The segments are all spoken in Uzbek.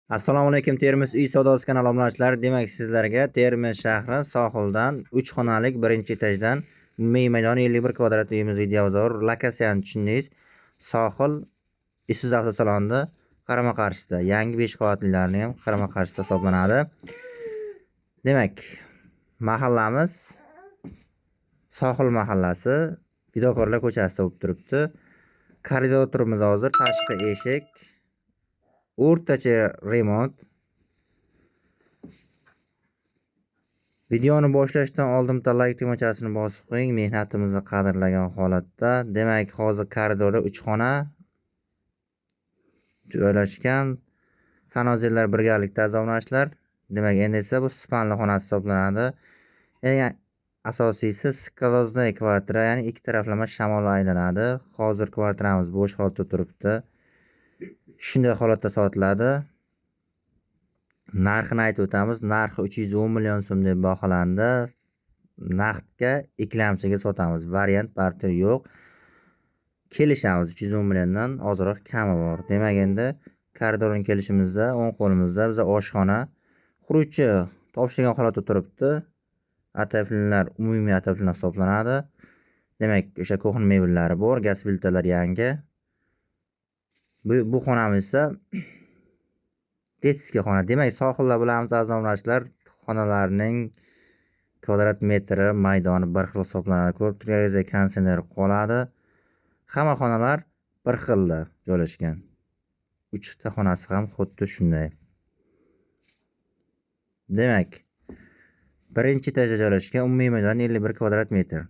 Assalomu alaykum Termiz uy savdosi kanali obunachilar. Demak, sizlarga Termiz shahri sohildan 3 xonalik birinchi etajdan umumiy maydoni 51 kvadrat uyimiz videoobzor. Lokatsiyani tushundingiz. Sohil Isuzu avtosalonida qarama-qarshida. Yangi 5 qavatlilarni ham qarama-qarshida hisoblanadi. Demak, mahallamiz Sohil mahallasi, Fidokorlar ko'chasida bo'lib turibdi. Koridor turimiz hozir, tashqi eshik, o'rtacha remont. Videoni boshlashdan oldin bitta like tugmachasini bosib qo'ying, mehnatimizni qadrlagan holatda. Demak, hozir koridorda 3 xona joylashgan. Sanozillar birgalikda azomlashlar. Demak, endi esa bu spanli xonasi hisoblanadi. Eng asosiysi skoloznoy kvartira, ya'ni ikki taraflama shamol aylanadi. Hozir kvartiramiz bo'sh holatda turibdi. Shunday holatda sotiladi. Narxini aytib o'tamiz. Narxi 310 million so'm deb baholandi. Naqdga ikkilamchiga sotamiz. Variant barter yo'q. Kelishamiz 310 milliondan ozroq kami bor. Demak, endi koridorga kelishimizda o'ng qo'limizda biza oshxona quruvchi topshirgan holatda turibdi. Ataplinlar umumiy ataplinlar hisoblanadi. Demak, o'sha ko'hna mebellari bor, gaz plitalar yangi. Bu xonamiz esa detskiy xona. Demak, sohilda bilamiz azomlashlar, xonalarning kvadrat metri, maydoni bir xil hisoblanadi. Ko'rib turganingizdek konditsioner qoladi. Hamma xonalar bir xilda joylashgan. 3 ta xonasi ham xuddi shunday. Demak, birinchi etajda joylashgan, umumiy maydon 51 kvadrat metr.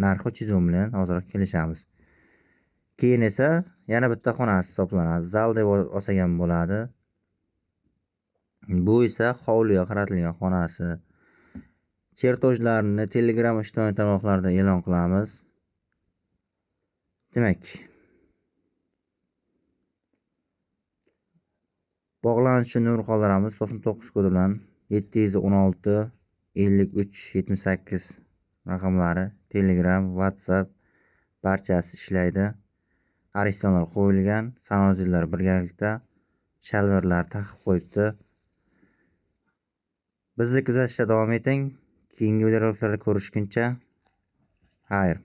Narxi 310 million, hozir kelishamiz. Keyin esa yana bitta xonasi hisoblanadi. Zal deb olsak ham bo'ladi. Bu esa hovliga qaratilgan xonasi. Chertojlarni Telegram ijtimoiy tarmoqlarida e'lon qilamiz. Demak, bog'lanish uchun nomer qoldiramiz. 99 kodi bilan 716 53 78 raqamlari, Telegram, WhatsApp barchasi ishlaydi. Aristonlar qo'yilgan, sanozillar birgalikda, shalvarlar taqib qo'yibdi. Bizni kuzatishda davom eting. Keyingi videoroliklarda ko'rishguncha xayr.